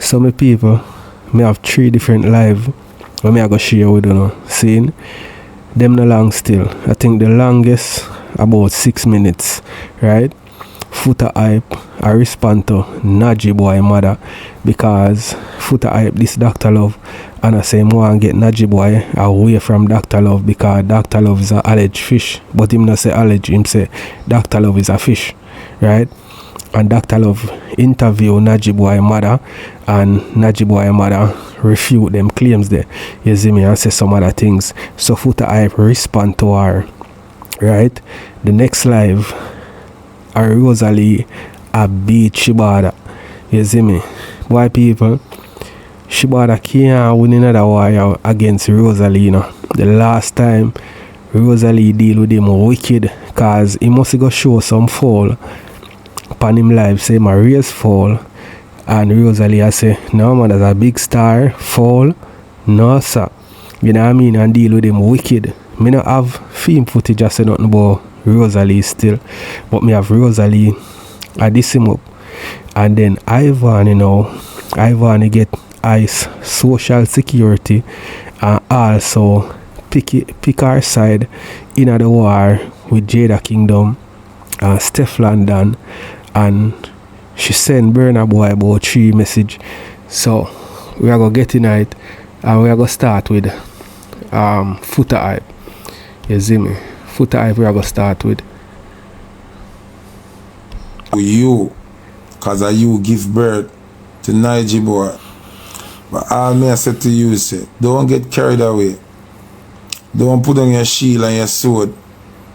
So my people, me have 3 different live where me I go share with you know. Seeing them no long still. I think the longest about 6 minutes, right? Foota hype, I respond to Najee boy mother because Foota hype this Dr. Love and I say more and get Najee boy away from Dr. Love because Dr. Love is a alleged fish, but him not say alleged, him say Dr. Love is a fish, right? And Dr. Love interview Najee boy mother and Najee boy mother refute them claims there, you see me, and say some other things. So Foota hype respond to her, right? The next live Rosealee a beat Shebada, you see me. Boy people, Shebada can't win another war against Rosealee, you know. The last time Rosealee deal with him wicked cause he must go show some fall upon him live, say my race fall, and Rosealee I say no man, there's a big star fall, no sir, you know what I mean, and deal with him wicked. Me not have film footage I say nothing about Rosealee still, but me have Rosealee I diss him up, and then Ivany, you know, Ivany get ICE social security and also pick our side in the war with Jada Kingdom and Stefflon done, and she send Burna Boy about 3 message. So we are gonna get in it and we are gonna start with Foota hype. You see me? Foota hype we are gonna start with. You, cause you give birth to Najee boy. But all me I say to you say, don't get carried away. Don't put on your shield and your sword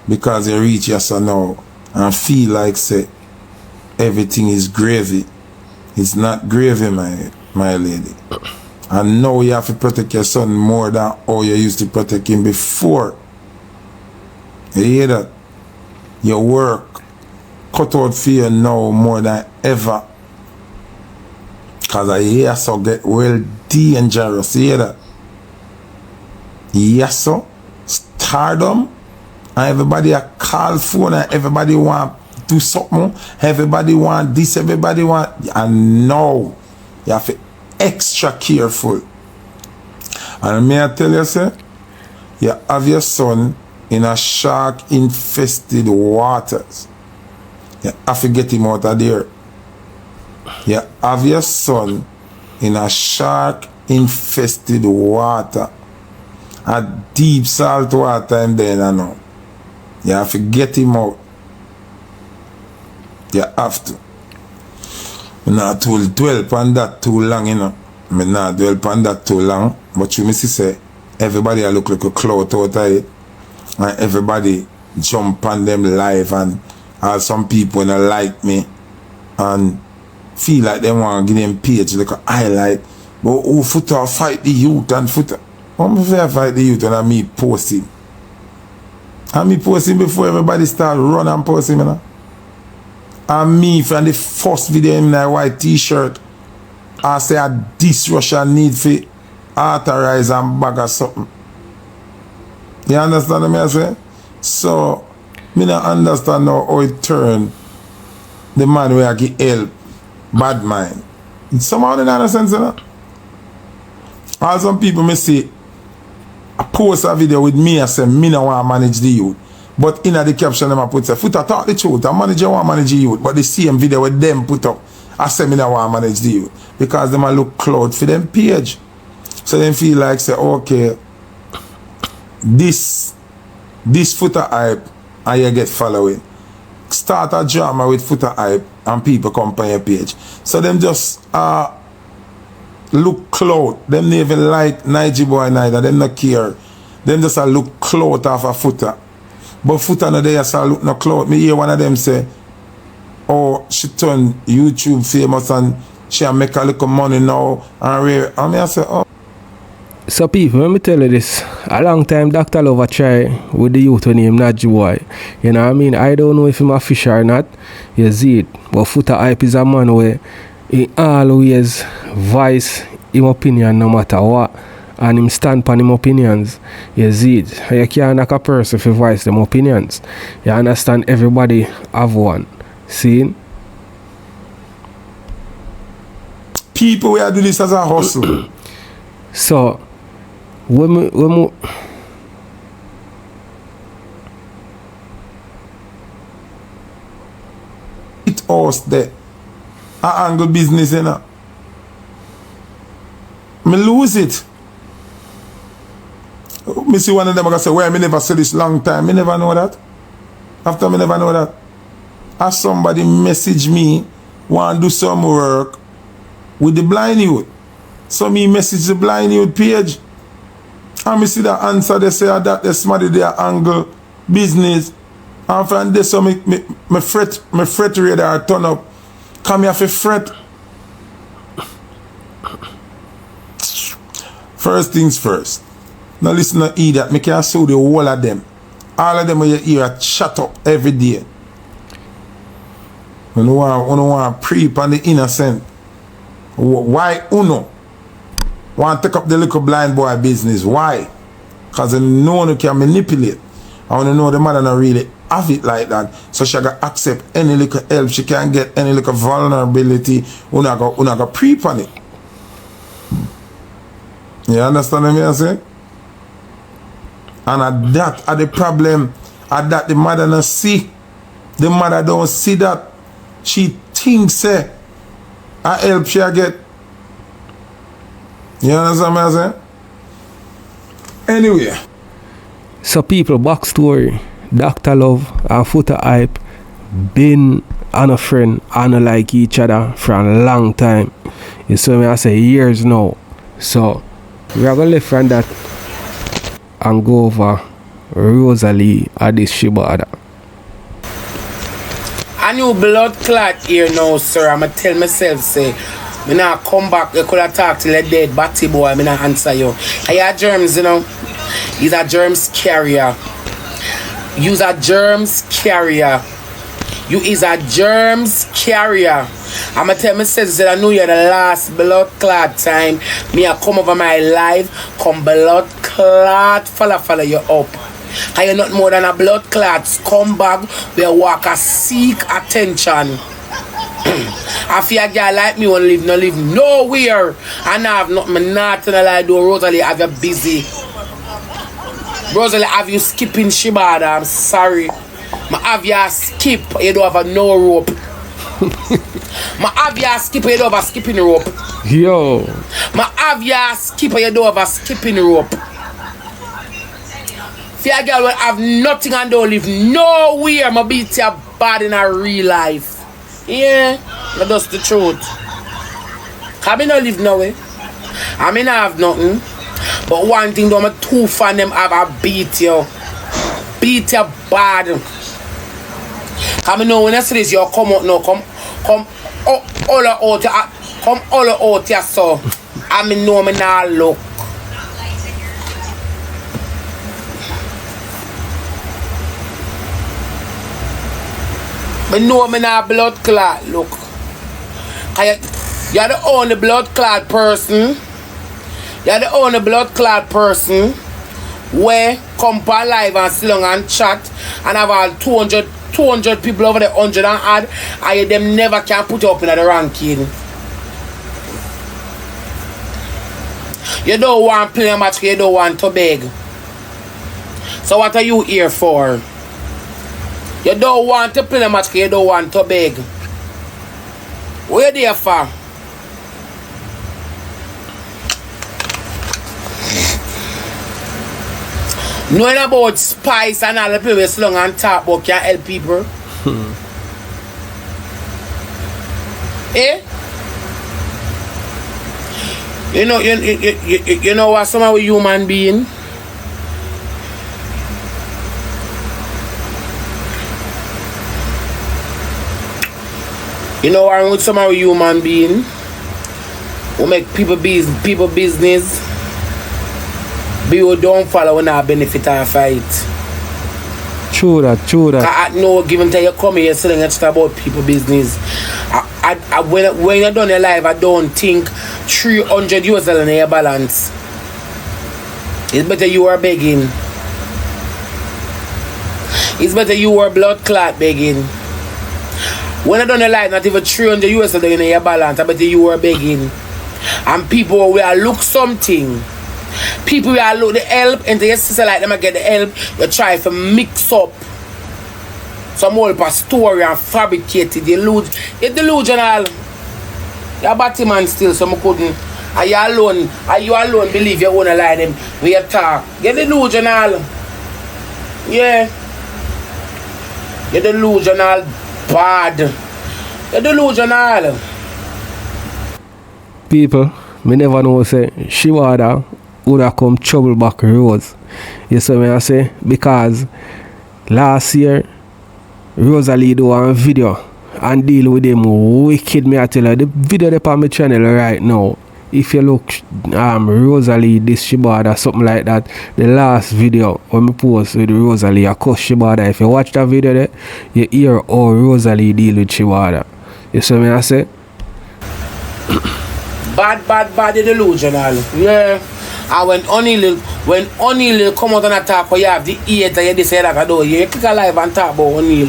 because you reach your son now and feel like say everything is gravy. It's not gravy, my lady. And now you have to protect your son more than how you used to protect him before. You hear that? Your work cut out for you now more than ever. Cause I hear so get well dangerous. You hear that? Yes, so stardom, and everybody a call phone and everybody want do something, everybody want this, everybody want, and now you have to be extra careful. And may I tell you, say, you have your son in a shark infested waters. You have to get him out of there. You have your son in a shark infested water, a deep salt water, and then I know you have to get him out. You have to. I'm not to dwell upon that too long, you know. I'm not dwell upon that too long. But you must say, everybody I look like a clout out of it. And everybody jump on them live, and some people don't like me and feel like they want to give them page like a highlight. But who Foota fight the youth and Foota? What if I fight the youth and I me post him? And me post him before everybody start run and post him, you know? And me from the first video in my white t-shirt, I say this Russia need for authorize and bag or something. You understand what I say? So, me not understand how it turn the man where I get help, bad mind. Somehow in other sense, you know? Or some people may say, I post a video with me and say, me no want to manage the youth. But in the caption, them I put say, Foota talk the truth, I want to manage the youth. But the same video with them put up, I say, me no want to manage the youth. Because them I look cloud for them page. So them feel like, say, okay, this Foota hype, and you get following. Start a drama with Foota hype, and people come on your page. So them just look clout. Them never even like Najee boy neither. Them not care. Them just look clout off a Foota. But Foota no there so look no clout. Me hear one of them say, oh, she turn YouTube famous and she make a little money now and rare. And me I say, oh. So people, let me tell you this. A long time Dr. Love try with the youth name Najee boy. You know what I mean? I don't know if he's a fish or not. You see it. But Foota hype is a man where he always voice his opinion no matter what. And him stand on him opinions. You see it. You can't knock a person if you voice them opinions. You understand? Everybody have one. See? People will do this as a hustle. So, when we it us there. I angle business, you know. Me lose it. Me see one of them, I say, why me never say this long time? Me never know that. After me never know that. As somebody message me, want to do some work with the blind youth. So me message the blind youth page. And me see the answer, they say that they somebody their angle business. And from there, so me fret radar turn up. Come here for fret. First things first. Now listen to idiot. Me can sue the whole of them. All of them when you hear shut up every day. You don't want to preep on the innocent. Why uno? Want to take up the little blind boy business? Why? Because no one can manipulate. I want to know the mother not really have it like that. So she can accept any little help. She can get any little vulnerability. Una go preep on it. You understand what I'm saying? And at that, at the problem, at that the mother not see. The mother don't see that. She thinks I help she get. You understand what I'm saying? Anyway. So people, backstory, Dr. Love and Foota Hype been on a friend and like each other for a long time. You see me, I say years now. So we are gonna leave from that and go over Rosealee at this Shebada. A new blood clot here now, sir. I'ma tell myself, say, me nah come back, you coulda talk till a dead batty boy, me nah answer you. I hear germs, you know. He's a germs carrier. You's a germs carrier. You is a germs carrier. I'ma tell myself, say, I know you're the last blood clot time. Me I come over my life, come blood clot, follow you up. And you're not more than a blood clot scumbag where walker seek attention. I feel a girl like me won't live nowhere. And I have nothing to lie do. Rosealee have you busy. Rosealee have you skipping Shebada. I'm sorry. I have you skip, you don't have a no rope. I have you skip, you don't have a skipping rope. Yo. I have you skip, you don't have a skipping rope. See a girl will have nothing and don't live nowhere. I beat you bad in a real life. Yeah, that's the truth. I mean not live nowhere. I mean I have nothing. But one thing though, I'm too fan them have a beat you. Beat you bad. I mean know when I say this, you come out now, come all out here, come all out here so. I mean know me now look. But no, I'm not blood clot. Look, you're the only blood clot person. You're the only blood clot person where come per live and sit down and chat and have all 200 people over the 100 and add, and them never can put up in the ranking. You don't want to play a match, you don't want to beg. So what are you here for? You don't want to play a match, you don't want to beg. What are you there for? Knowing about spice and all the people so long and talk about can help people. Eh? You know what some of we human being? You know what with some of we human being? We make people business. People don't follow when I benefit or fight. True that. At no given time you come here saying it's about people business. When you're done your life, I don't think 300 US in your balance. It's better you are begging. It's better you are blood clot begging. When I done your life, not even 300 US in your balance, I better you are begging. And people will look something. People will look the help and your sister like them get the help. You try to mix up some old story and fabricate it. You're delusional. You're a batty man still, so I couldn't. Are you alone believe you wanna lie them when you talk? You're delusional. Yeah. You're delusional bad. You're delusional. People, me never know say Shebada would have come trouble back Rose. You see me I say? Because last year Rosealee do a video and deal with them wicked. Me I tell her the video up on my channel right now. If you look Rosealee this Shebada something like that, the last video when me post with Rosealee I cuss Shebada. If you watch that video there, you hear how Rosealee deal with Shebada. You see me I say? Bad, delusional. Yeah. And when O'Neal come out and attack, you have the ear that you say that I do. You click a live and talk about O'Neal.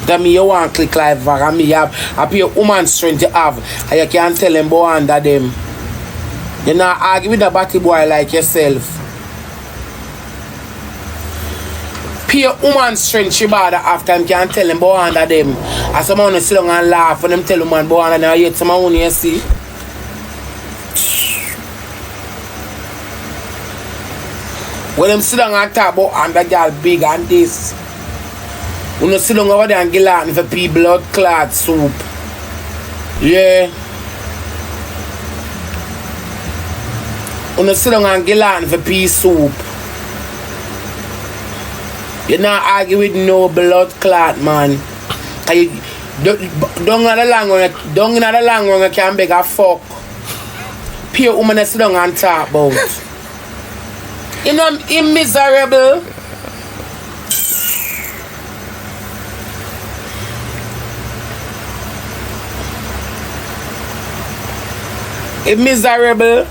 That me you want click live and me have a pure woman strength you have. And you can't tell them boy under them. You not argue with a batty boy like yourself. Pure woman strength Shebada after him can't tell them boy under them. And someone sit down and laugh when them tell them man boy under them yet someone only you see. When them sit down and talk about under girl big and this. When you sit down over there and get out for pea blood clot soup. Yeah. When you sit down and get out for pea soup. You not argue with no blood clot man. Don't in the long run you can beg a fuck. Pure woman sit down and talk about. You know him miserable. Him miserable.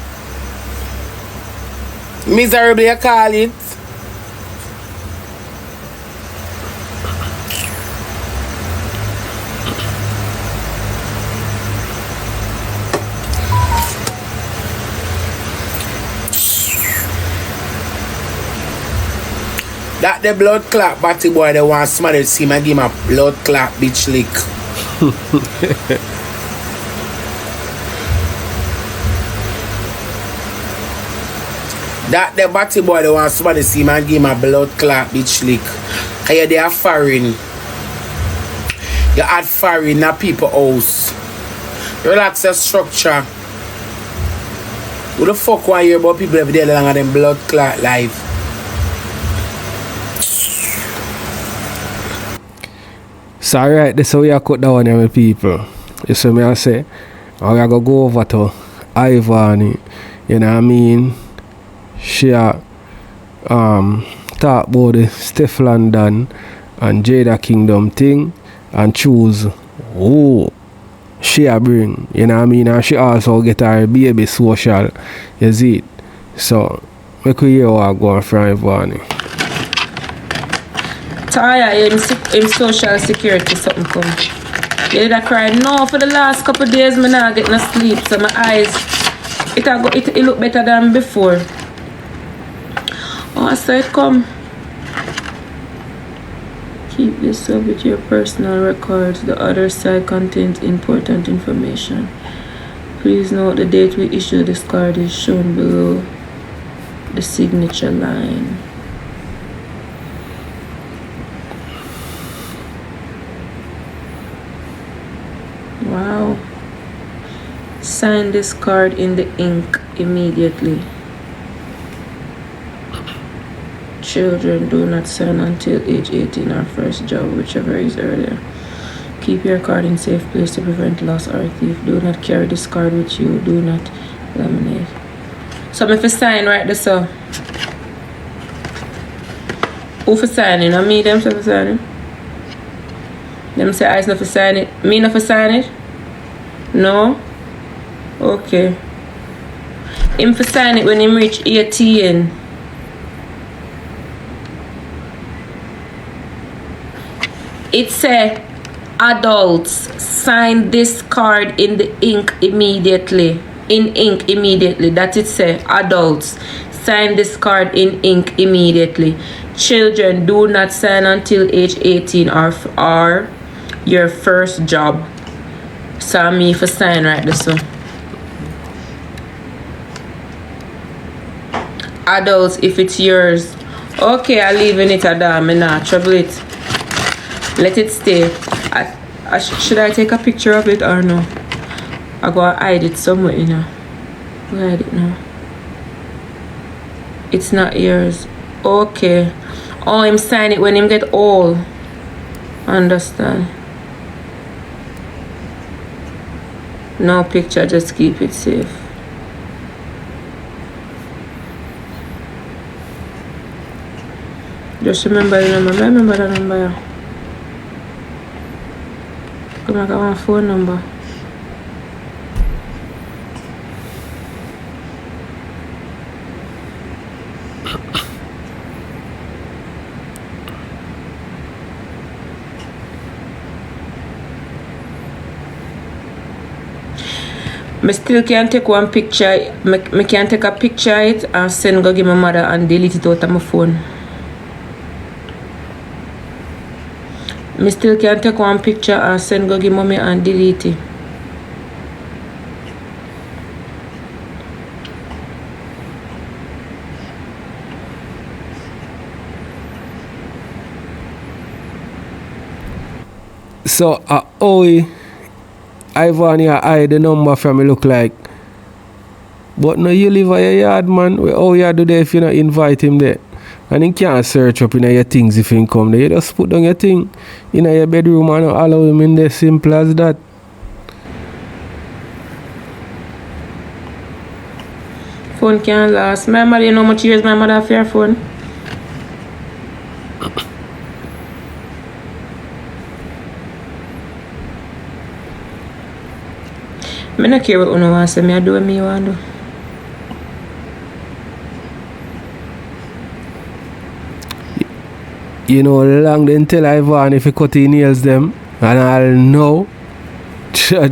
Miserable you call it. That the blood clot batty boy they want somebody to see me give him a blood clot bitch lick. That the batty boy they want somebody to see me give him a blood clot bitch lick. Cause they are foreign. You add foreign in people house. Relax your structure. Who the fuck want to hear about people every day along them blood clot life? So alright, this is how you cut down on people. You see me I say? And we are going to go over to Ivany. You know what I mean? She talk about the Stefflon and Jada Kingdom thing and choose who she bring. You know what I mean? And she also get her baby social. You see it? So, make we hear what going from Ivany. Tired in social security something come. You did cry no for the last couple of days me not get no sleep so my eyes it look better than before. Oh so it come. Keep this up with your personal records. The other side contains important information. Please note the date we issue this card is shown below the signature line. Wow. Sign this card in the ink immediately. Children do not sign until age 18 or first job, whichever is earlier. Keep your card in safe place to prevent loss or thief. Do not carry this card with you. Do not laminate. So if I sign right there, so who for signing? I me them for signing. Them say I not for sign it. Me not for sign it? No? Okay. Him for sign it when him reach 18. It say adults sign this card in the ink immediately. in ink immediately. That it say, adults, sign this card in ink immediately. Children, do not sign until age 18 or your first job. So me for sign right this one. Adults, if it's yours. Okay, I'm leaving it at that. I'm not trouble it. Let it stay. Should I take a picture of it or no? I go hide it somewhere, you know. Hide it now. It's not yours. Okay. Oh, him sign it when him get old. Understand. No picture, just keep it safe. Just remember the number. Remember the number. Come on, I got my phone number. I still can take one picture. I can take a picture of it and send go give my mother and delete it out of my phone. I still can take one picture and send go give mommy and delete it. So, Ivany hide the number from me look like. But no, you live at your yard, man. How you do there if you not invite him there? And he can't search up in your things if he come there. You just put down your thing in your bedroom and allow him in there. Simple as that. Phone can't last. My mother, you know how much years my mother have your phone? I don't care what you want to say. I do what I want to do. You know, long then tell Ivany if he cut his nails them. And I'll know. Cha.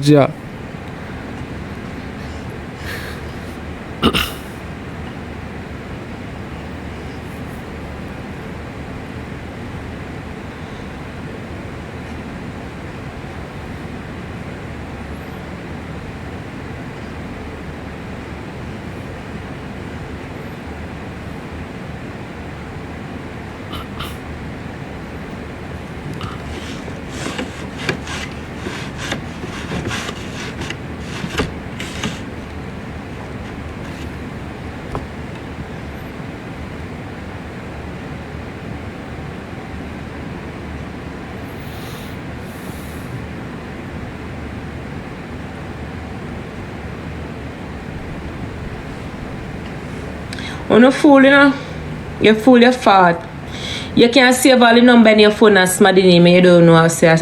You're not fool, you know. You fool your fart. You can't save all the number in your phone and smart in name. You don't know how to say it.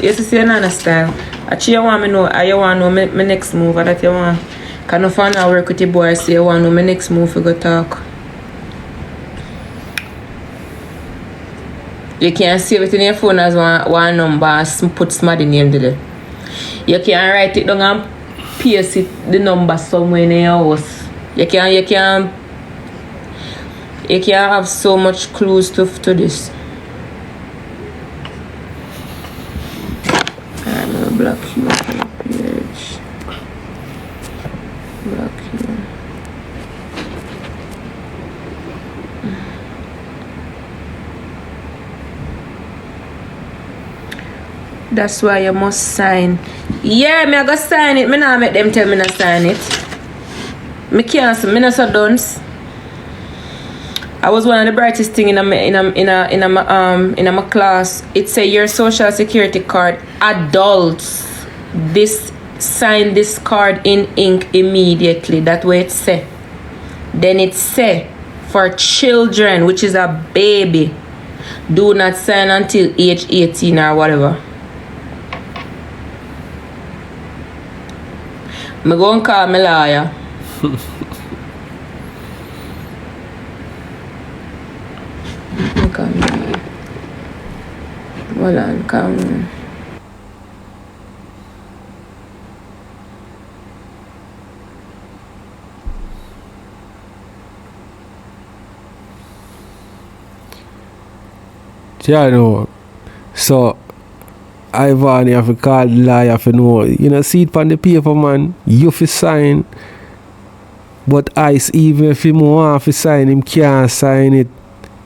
You see another style. Actually, you want me know. You want to know my next move. That you want. Can you find out work with your boy? So you want to know my next move. You go talk. You can't save it in your phone as one number and put smart in name there. You can write it down and paste it the number somewhere in your house. You can have so much clues to this. I'm gonna block you on the page. Block you. That's why you must sign. Yeah, I go sign it. I not make them tell me not sign it. I can't. I not so dunce. I was one of the brightest thing in my class. It say your social security card. Adults, sign this card in ink immediately. That's what it say. Then it say for children, which is a baby, do not sign until age 18 or whatever. I'm going to call my lawyer. Hold on, come. Yeah, know. So Ivany have to call the lawyer for know. You know, see it on the paper, man. You fi sign. But Ice, even if him want to sign, him can't sign it.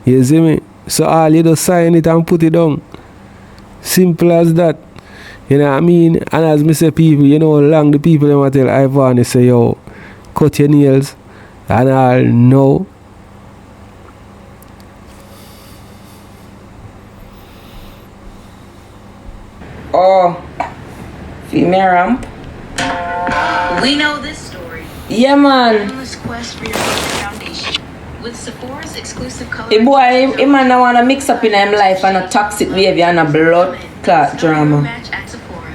You see me? So all you do sign it and put it down. Simple as that. You know what I mean? And as me say people, you know long the people them tell Ivany say, yo, cut your nails. And I'll know. Oh, female ramp. We know this story. Yeah, man. Endless quest for your foundation. With Sephora's exclusive color. The boy, him man want to mix up in him life and a toxic behavior and a blood clot drama. Match at Sephora.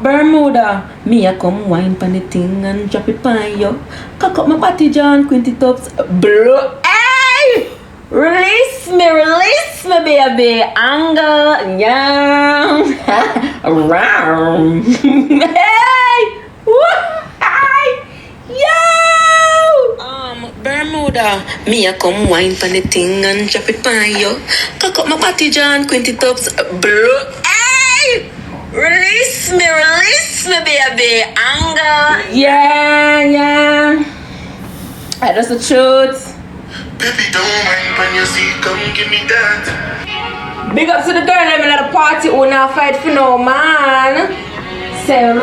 Bermuda. Me a come wine pan the thing and drop it pan yo. Cock up my body John Quinty tops. Bro. Hey! Release me, baby. Anger. Yeah. Around. Hey! Why? Yo! Bermuda. Me a come wine pan the thing and drop it pan yo. Cock up my body John Quinty tops. Bro. Hey! Release me, baby. Anger. Yeah. That's the truth. Baby, don't mind when you see, come give me that. Big up to the girl them at the party who not fight for no man. Say,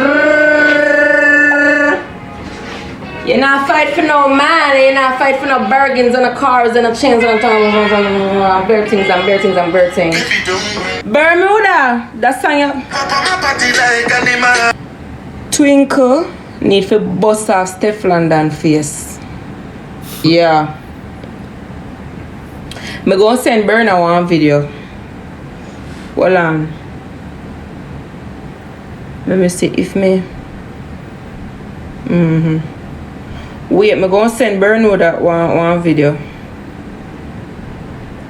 you not fight for no man, you not fight for no bargains and the cars and the chains and the bare things. Baby, don't mind. Bermuda, that song ya. My body like animal. Twinkle need for bust off Stefflon than face. Yeah. Me go send Berna one video. Hold on. Let me see if me. Wait, me go send Berna that one video.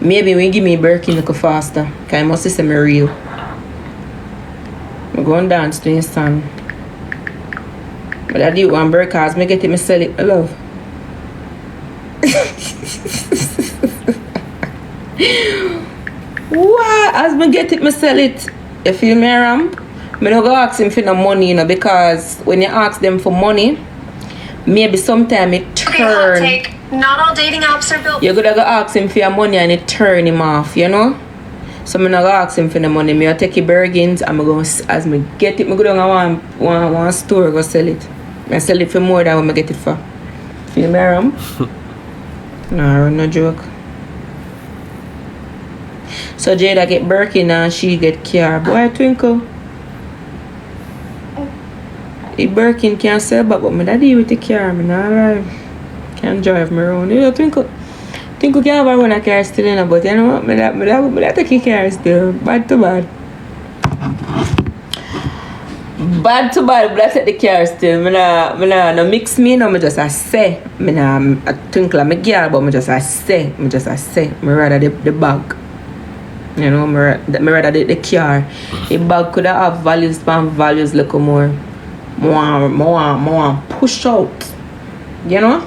Maybe we give me Birkin look faster. Cause I must say me real. Me go and dance to his song. But I do one Birkin cause me get it, me sell it. I love. What? As me get it, me sell it. You feel me, Ram? Me no go ask him for no money, you know, because when you ask them for money, maybe sometime it turn. Okay, hot take. Not all dating apps are built. You gotta go ask him for your money and it turn him off, you know? So me no go ask him for the money. Me I take your bargains and me go, as me get it, me go down to one store go sell it. I sell it for more than what me get it for. Feel me, Ram? Nah, no joke. So Jada get Birkin and she get car. Boy, Twinkle. The Birkin can't sell back, but my daddy with the car. Me not alive. Can't drive me around. You know, Twinkle can't have her run a car still, you know, but you know what? Me that take a car still. Bad to bad. Bad to bad, but I take the car still. Me no mix me, no, me just a say. Me no a Twinkle me girl, but me just a say. Me rather the bag. You know, me rather the car. The bag could have values, but values look more push out. You know?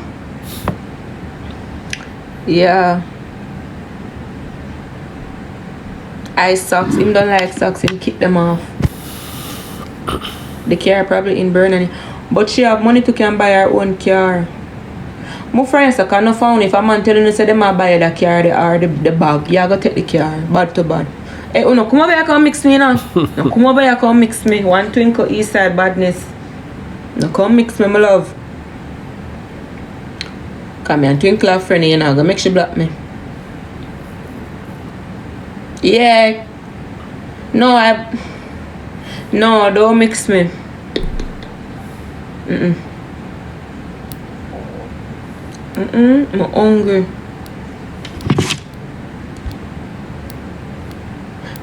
Yeah. Ice socks. Him don't like socks. Him keep them off. The car probably in Burnley. But she have money to can buy her own car. My friends I can't find if a man telling you say them might buy the car or the bag, you go take the car, bad to bad. Hey, no, come over here come mix me now. No, come over here come mix me. One Twinkle east side badness. No, come mix me, my love. Come here and Twinkle a friend, you know, go make she block me. Yeah. No, don't mix me. I'm hungry.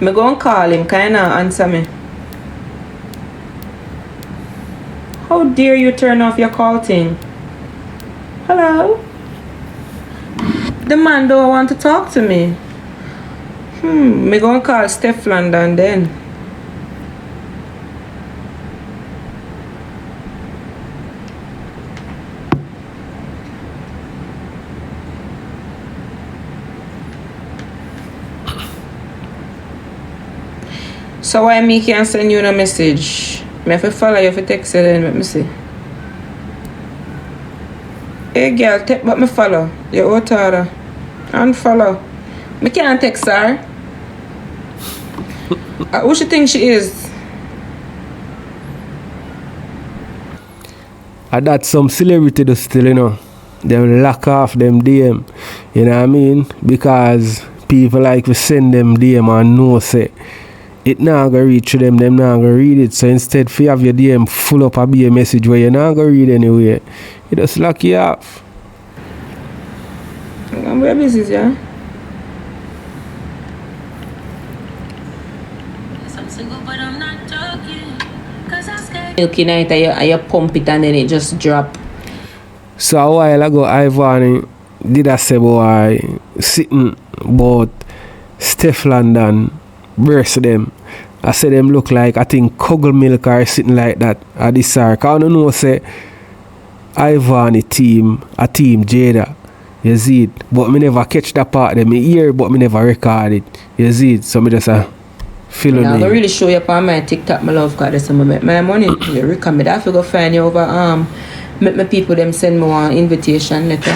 Me go and call him, can you not answer me? How dare you turn off your call thing? Hello? The man don't want to talk to me. Me go and call Stefflon and then. So why me can't send you a message? Me have to follow you for text you then, let me see. Hey girl, take but me follow. You out order. Unfollow. Me can't text her. Who she think she is? And that's some celebrity do still, you know. Them lock off them DM. You know what I mean? Because people like to send them DM and know say it not gonna reach to them not gonna read it. So instead if you have your DM full up a message where you're not gonna read anyway, you just lock you off. I'm very busy, yeah. I'm single, but I'm not joking. Cause I'm scared. Milky night and you pump it and then it just drop. So a while ago Ivany did a say boy sitting about Stefflon and burst them. I said them look like I think Kuggle Milk are sitting like that at this hour. Cause I don't know say Ivany team Jada. You see it. But me never catch that part them. Me hear but me never record it. You see it. So me just feel on I'm it. gonna really show you up on my TikTok, my love, cause that's some make my money. You recommend I have to go find you over make my people them send me one invitation letter.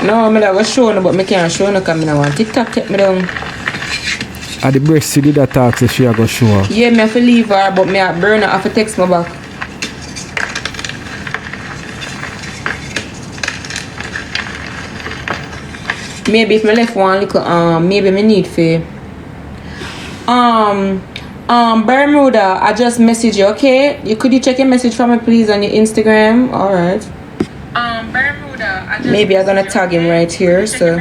No, I'm not gonna show no, but me can't show no cause me no want TikTok take me down. At the breast you did that talk so she a go show her. Yeah, me have to leave her, but me a burn her, have to text me back. Maybe if me left one little maybe me need for Bermuda, I just message you, okay? Could you check your message for me please on your Instagram? Alright. Bermuda, I just Maybe I'm gonna tag him right here, so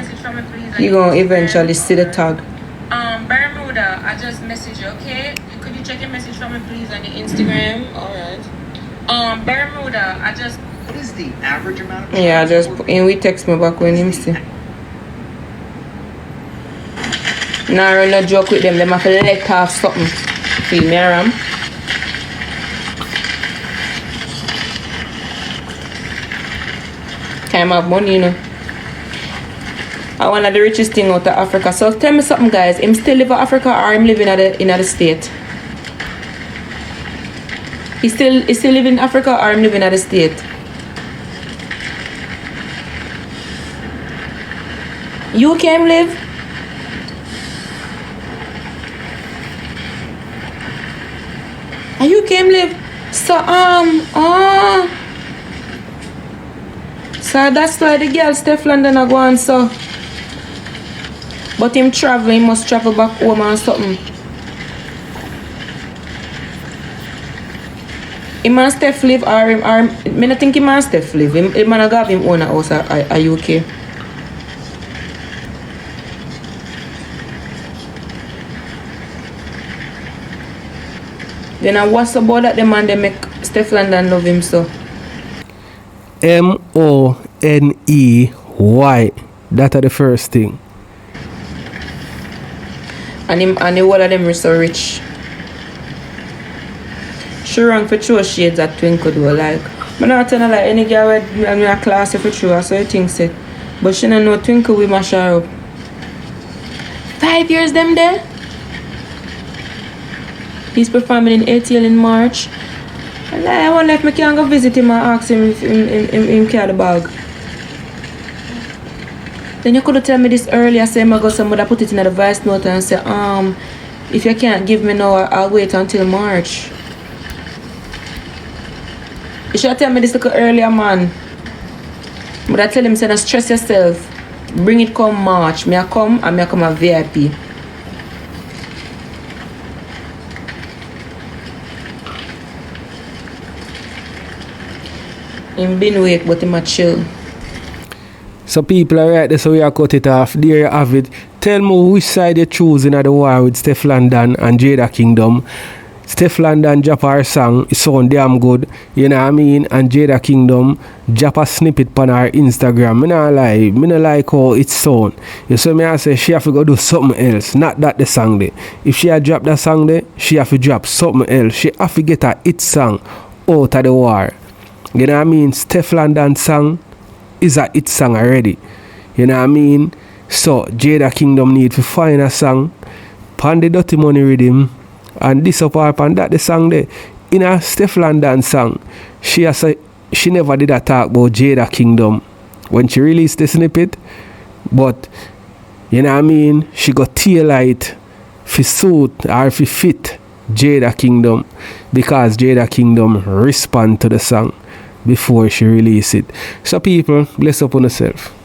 you're gonna eventually see the tag. Bermuda, I just messaged you, okay? Could you check your message for me please on your Instagram? Alright. Bermuda, I just What is the average amount of Yeah, just and we text me back when him see. Now run a joke with them have to let off something. Feel me around? Time have money, you know. I one of the richest thing out of Africa. So tell me something guys, him still live in Africa or him living in the state? He still live in Africa or him living in the state? You can live? And you came live? So so that's why the girl Stefflon then go on so. But him travel, he must travel back home or something. Him and Steph live or me not think him and Steph live. Him man have him own a house at UK. Then what's about that the man they make Stefflon and love him so? Money. That are the first thing. And the whole of them are so rich. She wrong for true shades that Twinkle do like. I'm not telling her like any girl in a class for true, so you think so. But she don't know Twinkle we mash her up. 5 years them there? He's performing in ATL in March. And I wonder if I can go visit him and ask him if him carry the bag. Then you could have tell me this earlier, say I go somebody put it in the voice note and say, if you can't give me now, I'll wait until March. You should have tell me this little earlier, man. But I tell him, say, don't stress yourself. Bring it come March. Me I come and me I come a VIP. Him been wake, but him a chill. So people are right there, so we are cut it off. There you have it. Tell me which side you choose in the war with Stefflon and Jada Kingdom. Stefflon drop her song, it sound damn good, you know what I mean? And Jada Kingdom drop a snippet on her Instagram. Me not like how it sound. You see me I say she have to go do something else, not that the song there. If she had dropped that song there, she have to drop something else. She have to get a hit song out of the war. You know what I mean? Stefflon song is a hit song already. You know what I mean? So Jada Kingdom need to find a song pan the Dirty Money rhythm and this up her pan that the song there. In a Stefflon dance song, she never did a talk about Jada Kingdom when she released the snippet, but you know what I mean, she got taillight for suit or for fit Jada Kingdom because Jada Kingdom respond to the song before she release it. So people, bless up on yourself.